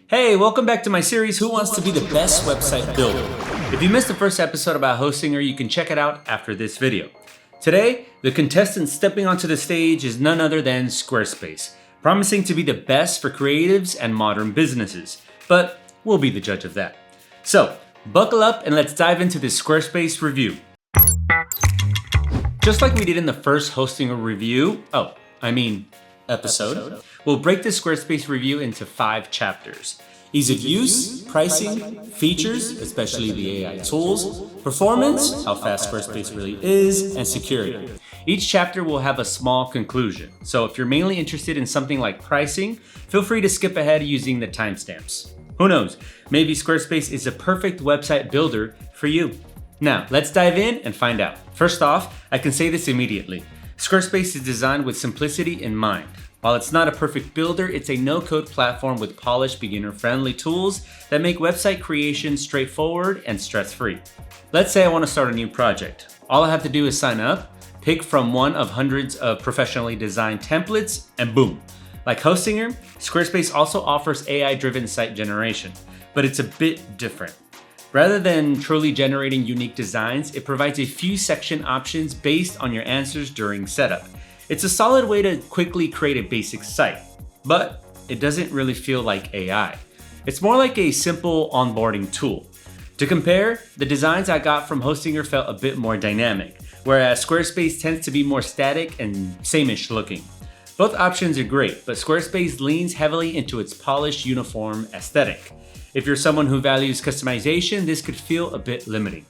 Hey, welcome back to my series, Who Wants to Be the Best Website Builder? If you missed the first episode about Hostinger, you can check it out after this video. Today, the contestant stepping onto the stage is none other than Squarespace, promising to be the best for creatives and modern businesses, but we'll be the judge of that. So, buckle up and let's dive into this Squarespace review. Just like we did in the first Hostinger review, episode, we'll break the Squarespace review into 5 chapters. Ease of use, pricing, features, especially the AI tools, performance, how fast Squarespace really is, and security. Each chapter will have a small conclusion, so if you're mainly interested in something like pricing, feel free to skip ahead using the timestamps. Who knows, maybe Squarespace is a perfect website builder for you. Now, let's dive in and find out. First off, I can say this immediately. Squarespace is designed with simplicity in mind. While it's not a perfect builder, it's a no-code platform with polished, beginner-friendly tools that make website creation straightforward and stress-free. Let's say I want to start a new project. All I have to do is sign up, pick from one of hundreds of professionally designed templates, and boom. Like Hostinger, Squarespace also offers AI-driven site generation, but it's a bit different. Rather than truly generating unique designs, it provides a few section options based on your answers during setup. It's a solid way to quickly create a basic site, but it doesn't really feel like AI. It's more like a simple onboarding tool. To compare, the designs I got from Hostinger felt a bit more dynamic, whereas Squarespace tends to be more static and same-ish looking. Both options are great, but Squarespace leans heavily into its polished, uniform aesthetic. If you're someone who values customization, this could feel a bit limiting.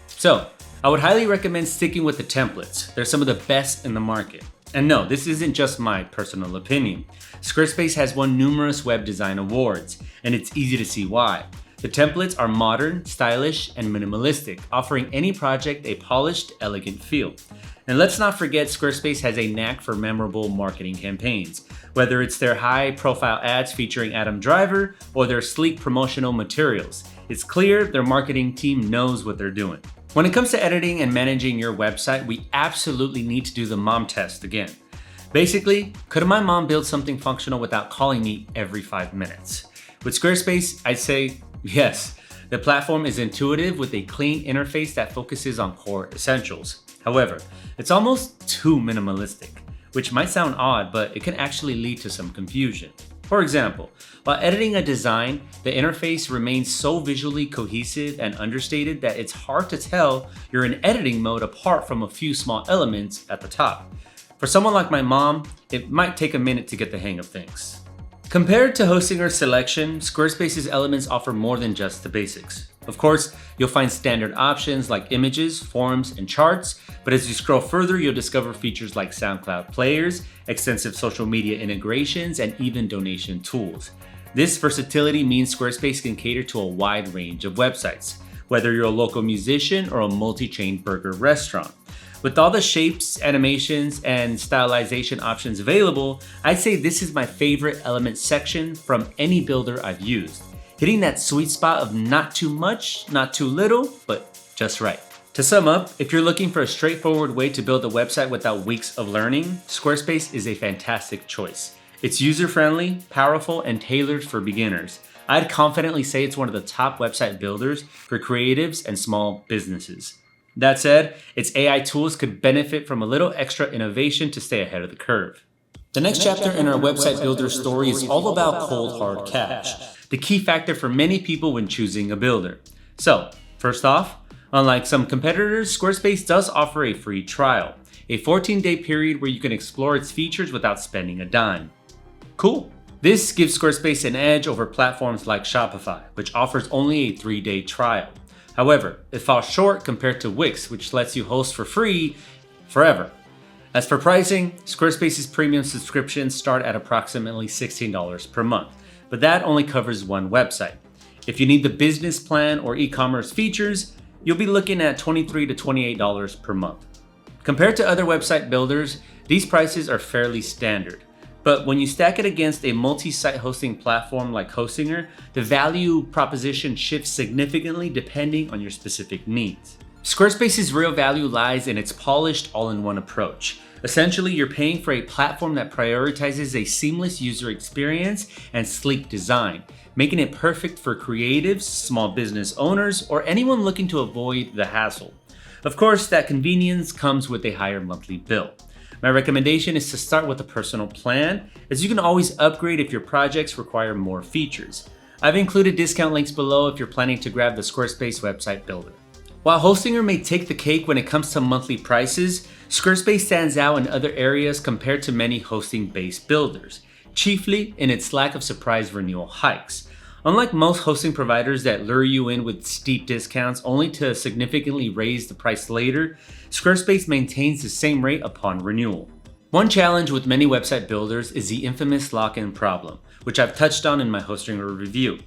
So, I would highly recommend sticking with the templates. They're some of the best in the market. And no, this isn't just my personal opinion. Squarespace has won numerous web design awards, and it's easy to see why. The templates are modern, stylish, and minimalistic, offering any project a polished, elegant feel. And let's not forget Squarespace has a knack for memorable marketing campaigns, whether it's their high-profile ads featuring Adam Driver or their sleek promotional materials. It's clear their marketing team knows what they're doing. When it comes to editing and managing your website, we absolutely need to do the mom test again. Basically, could my mom build something functional without calling me every 5 minutes? With Squarespace, I'd say yes. The platform is intuitive with a clean interface that focuses on core essentials. However, it's almost too minimalistic, which might sound odd, but it can actually lead to some confusion. For example, while editing a design, the interface remains so visually cohesive and understated that it's hard to tell you're in editing mode apart from a few small elements at the top. For someone like my mom, it might take a minute to get the hang of things. Compared to Hostinger's selection, Squarespace's elements offer more than just the basics. Of course, you'll find standard options like images, forms, and charts, but as you scroll further, you'll discover features like SoundCloud players, extensive social media integrations, and even donation tools. This versatility means Squarespace can cater to a wide range of websites, whether you're a local musician or a multi-chain burger restaurant. With all the shapes, animations, and stylization options available, I'd say this is my favorite element section from any builder I've used. Hitting that sweet spot of not too much, not too little, but just right. To sum up, if you're looking for a straightforward way to build a website without weeks of learning, Squarespace is a fantastic choice. It's user-friendly, powerful, and tailored for beginners. I'd confidently say it's one of the top website builders for creatives and small businesses. That said, its AI tools could benefit from a little extra innovation to stay ahead of the curve. The next chapter in our website builder story is all about cold hard cash, the key factor for many people when choosing a builder. So, first off, unlike some competitors, Squarespace does offer a free trial, a 14-day period where you can explore its features without spending a dime. Cool. This gives Squarespace an edge over platforms like Shopify, which offers only a 3-day trial. However, it falls short compared to Wix, which lets you host for free forever. As for pricing, Squarespace's premium subscriptions start at approximately $16 per month, but that only covers one website. If you need the business plan or e-commerce features, you'll be looking at $23 to $28 per month. Compared to other website builders, these prices are fairly standard. But when you stack it against a multi-site hosting platform like Hostinger, the value proposition shifts significantly depending on your specific needs. Squarespace's real value lies in its polished all-in-one approach. Essentially, you're paying for a platform that prioritizes a seamless user experience and sleek design, making it perfect for creatives, small business owners, or anyone looking to avoid the hassle. Of course, that convenience comes with a higher monthly bill. My recommendation is to start with a personal plan, as you can always upgrade if your projects require more features. I've included discount links below if you're planning to grab the Squarespace website builder. While Hostinger may take the cake when it comes to monthly prices, Squarespace stands out in other areas compared to many hosting-based builders, chiefly in its lack of surprise renewal hikes. Unlike most hosting providers that lure you in with steep discounts only to significantly raise the price later, Squarespace maintains the same rate upon renewal. One challenge with many website builders is the infamous lock-in problem, which I've touched on in my Hostinger review.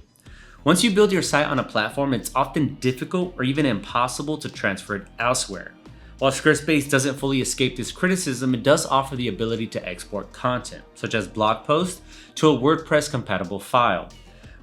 Once you build your site on a platform, it's often difficult or even impossible to transfer it elsewhere. While Squarespace doesn't fully escape this criticism, it does offer the ability to export content, such as blog posts, to a WordPress-compatible file.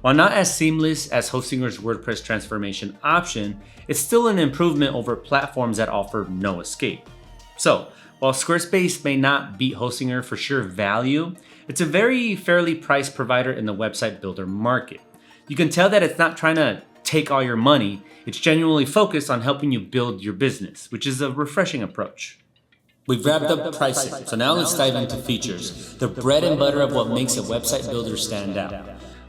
While not as seamless as Hostinger's WordPress transformation option, it's still an improvement over platforms that offer no escape. So, while Squarespace may not beat Hostinger for sheer value, it's a very fairly priced provider in the website builder market. You can tell that it's not trying to take all your money, it's genuinely focused on helping you build your business, which is a refreshing approach. We've wrapped up pricing, so now let's dive into features, the bread and butter of what makes a website builder stand out.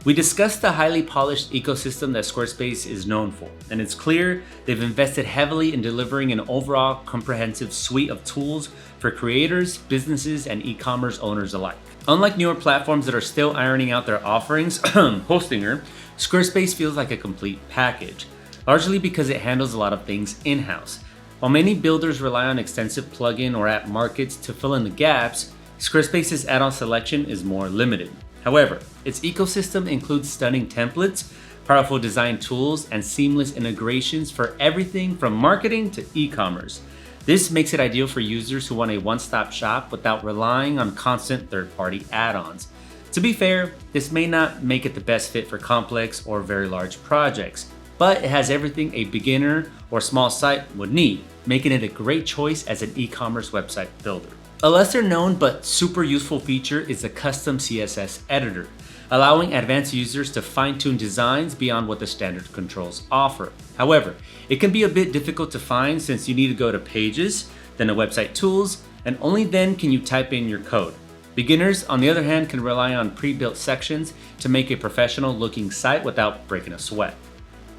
We discussed the highly polished ecosystem that Squarespace is known for, and it's clear they've invested heavily in delivering an overall comprehensive suite of tools for creators, businesses, and e-commerce owners alike. Unlike newer platforms that are still ironing out their offerings, Hostinger, Squarespace feels like a complete package, largely because it handles a lot of things in-house. While many builders rely on extensive plugin or app markets to fill in the gaps, Squarespace's add-on selection is more limited. However, its ecosystem includes stunning templates, powerful design tools, and seamless integrations for everything from marketing to e-commerce. This makes it ideal for users who want a one-stop shop without relying on constant third-party add-ons. To be fair, this may not make it the best fit for complex or very large projects, but it has everything a beginner or small site would need, making it a great choice as an e-commerce website builder. A lesser known but super useful feature is the custom CSS editor, allowing advanced users to fine-tune designs beyond what the standard controls offer. However, it can be a bit difficult to find since you need to go to Pages, then to Website Tools, and only then can you type in your code. Beginners, on the other hand, can rely on pre-built sections to make a professional-looking site without breaking a sweat.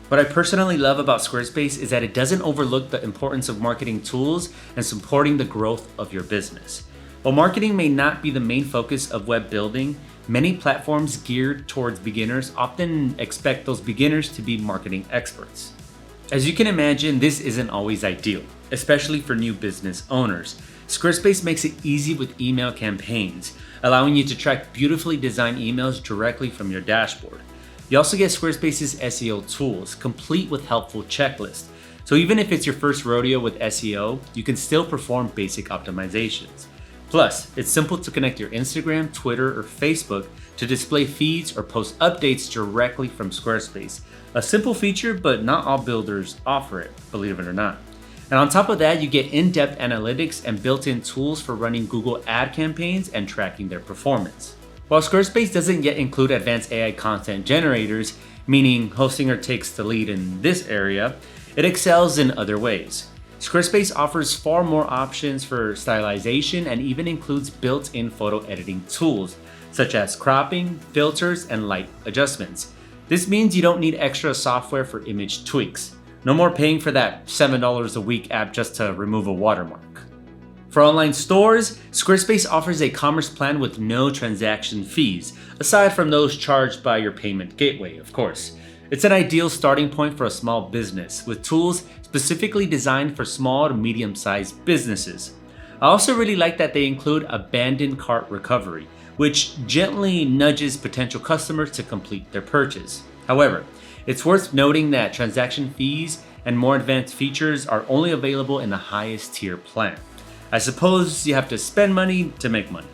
What I personally love about Squarespace is that it doesn't overlook the importance of marketing tools and supporting the growth of your business. While marketing may not be the main focus of web building, many platforms geared towards beginners often expect those beginners to be marketing experts. As you can imagine, this isn't always ideal, especially for new business owners. Squarespace makes it easy with email campaigns, allowing you to track beautifully designed emails directly from your dashboard. You also get Squarespace's SEO tools, complete with helpful checklists. So even if it's your first rodeo with SEO, you can still perform basic optimizations. Plus, it's simple to connect your Instagram, Twitter, or Facebook to display feeds or post updates directly from Squarespace. A simple feature, but not all builders offer it, believe it or not. And on top of that, you get in-depth analytics and built-in tools for running Google ad campaigns and tracking their performance. While Squarespace doesn't yet include advanced AI content generators, meaning Hostinger takes the lead in this area, it excels in other ways. Squarespace offers far more options for stylization and even includes built-in photo editing tools, such as cropping, filters, and light adjustments. This means you don't need extra software for image tweaks. No more paying for that $7 a week app just to remove a watermark. For online stores, Squarespace offers a commerce plan with no transaction fees, aside from those charged by your payment gateway, of course. It's an ideal starting point for a small business, with tools specifically designed for small to medium-sized businesses. I also really like that they include abandoned cart recovery, which gently nudges potential customers to complete their purchase. However, it's worth noting that transaction fees and more advanced features are only available in the highest tier plan. I suppose you have to spend money to make money.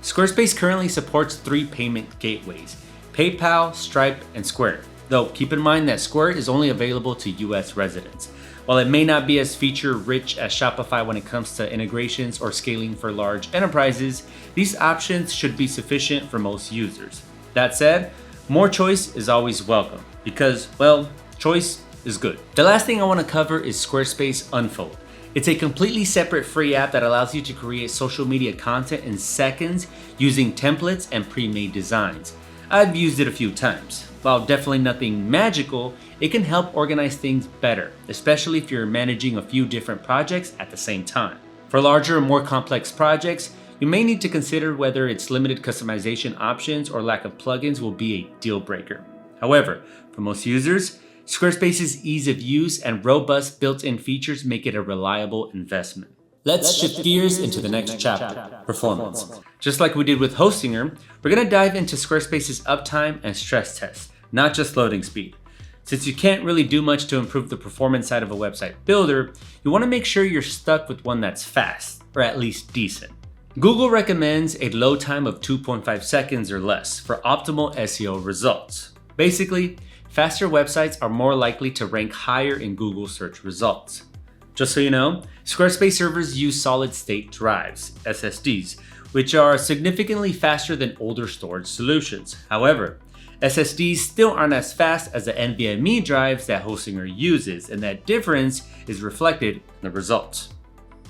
Squarespace currently supports 3 payment gateways: PayPal, Stripe, and Square. Though keep in mind that Square is only available to US residents. While it may not be as feature-rich as Shopify when it comes to integrations or scaling for large enterprises, these options should be sufficient for most users. That said, More choice is always welcome because, well, choice is good. The last thing I want to cover is Squarespace Unfold. It's a completely separate free app that allows you to create social media content in seconds using templates and pre-made designs. I've used it a few times. While definitely nothing magical, it can help organize things better, especially if you're managing a few different projects at the same time. For larger and more complex projects, you may need to consider whether its limited customization options or lack of plugins will be a deal breaker. However, for most users, Squarespace's ease of use and robust built-in features make it a reliable investment. Let's shift gears into the next chapter, performance. Just like we did with Hostinger, we're going to dive into Squarespace's uptime and stress tests, not just loading speed. Since you can't really do much to improve the performance side of a website builder, you want to make sure you're stuck with one that's fast, or at least decent. Google recommends a load time of 2.5 seconds or less for optimal SEO results. Basically, faster websites are more likely to rank higher in Google search results. Just so you know, Squarespace servers use solid-state drives, SSDs, which are significantly faster than older storage solutions. However, SSDs still aren't as fast as the NVMe drives that Hostinger uses, and that difference is reflected in the results.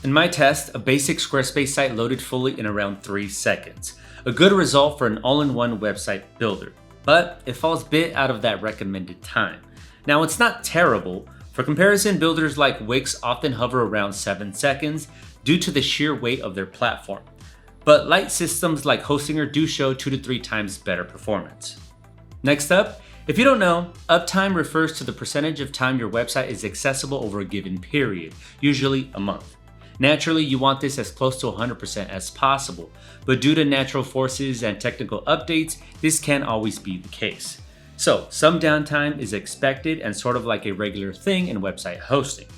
In my test, a basic Squarespace site loaded fully in around 3 seconds, a good result for an all-in-one website builder. But it falls a bit out of that recommended time. Now, it's not terrible. For comparison, builders like Wix often hover around 7 seconds due to the sheer weight of their platform. But light systems like Hostinger do show 2 to 3 times better performance. Next up, if you don't know, uptime refers to the percentage of time your website is accessible over a given period, usually a month. Naturally, you want this as close to 100% as possible, but due to natural forces and technical updates, this can't always be the case. So, some downtime is expected and sort of like a regular thing in website hosting.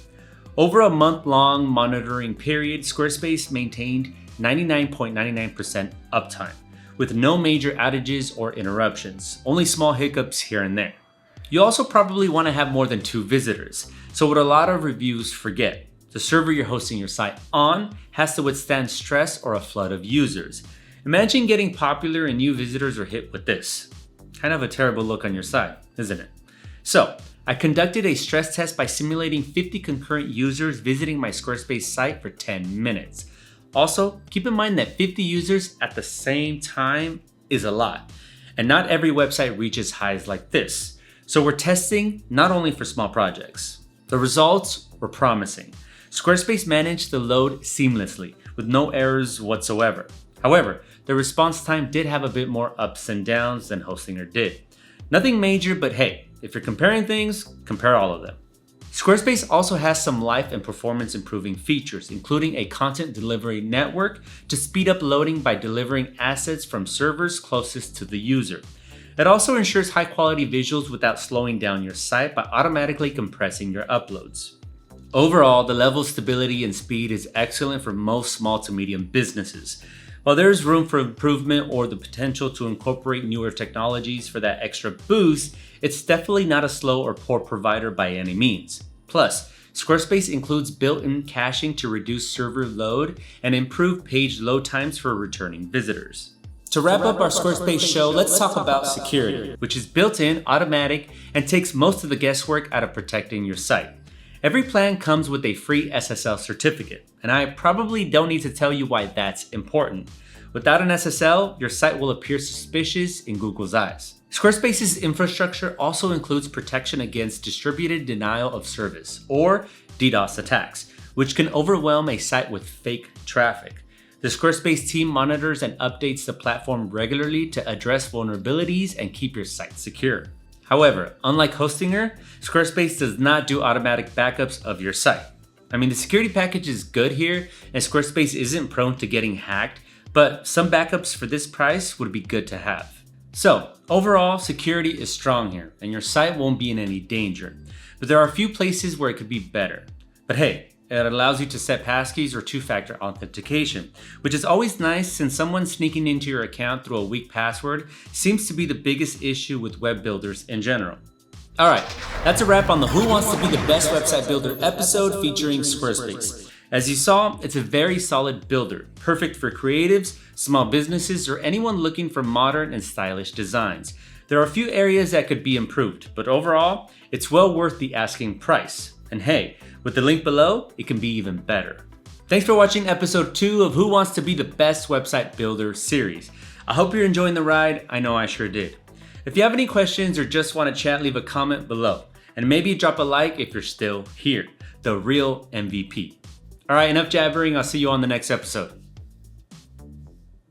Over a month-long monitoring period, Squarespace maintained 99.99% uptime, with no major outages or interruptions, only small hiccups here and there. You also probably want to have more than 2 visitors, so what a lot of reviews forget, the server you're hosting your site on has to withstand stress or a flood of users. Imagine getting popular and new visitors are hit with this. Kind of a terrible look on your site, isn't it? So, I conducted a stress test by simulating 50 concurrent users visiting my Squarespace site for 10 minutes. Also, keep in mind that 50 users at the same time is a lot, and not every website reaches highs like this. So we're testing not only for small projects. The results were promising. Squarespace managed the load seamlessly, with no errors whatsoever. However, the response time did have a bit more ups and downs than Hostinger did. Nothing major, but hey, if you're comparing things, compare all of them. Squarespace also has some life and performance improving features, including a content delivery network to speed up loading by delivering assets from servers closest to the user. It also ensures high quality visuals without slowing down your site by automatically compressing your uploads. Overall, the level of stability and speed is excellent for most small to medium businesses. While there is room for improvement or the potential to incorporate newer technologies for that extra boost, it's definitely not a slow or poor provider by any means. Plus, Squarespace includes built-in caching to reduce server load and improve page load times for returning visitors. To wrap up our Squarespace show, let's talk about security, which is built-in, automatic, and takes most of the guesswork out of protecting your site. Every plan comes with a free SSL certificate, and I probably don't need to tell you why that's important. Without an SSL, your site will appear suspicious in Google's eyes. Squarespace's infrastructure also includes protection against distributed denial of service, or DDoS attacks, which can overwhelm a site with fake traffic. The Squarespace team monitors and updates the platform regularly to address vulnerabilities and keep your site secure. However, unlike Hostinger, Squarespace does not do automatic backups of your site. I mean, the security package is good here, and Squarespace isn't prone to getting hacked, but some backups for this price would be good to have. So, overall, security is strong here, and your site won't be in any danger. But there are a few places where it could be better. But hey, it allows you to set passkeys or two-factor authentication, which is always nice since someone sneaking into your account through a weak password seems to be the biggest issue with web builders in general. Alright, that's a wrap on the Who Wants to Be the Best Website Builder episode featuring Squarespace. As you saw, it's a very solid builder, perfect for creatives, small businesses, or anyone looking for modern and stylish designs. There are a few areas that could be improved, but overall, it's well worth the asking price. And hey, with the link below, it can be even better. Thanks for watching episode 2 of Who Wants to Be the Best Website Builder series. I hope you're enjoying the ride. I know I sure did. If you have any questions or just want to chat, leave a comment below. And maybe drop a like if you're still here. The real MVP. All right, enough jabbering. I'll see you on the next episode.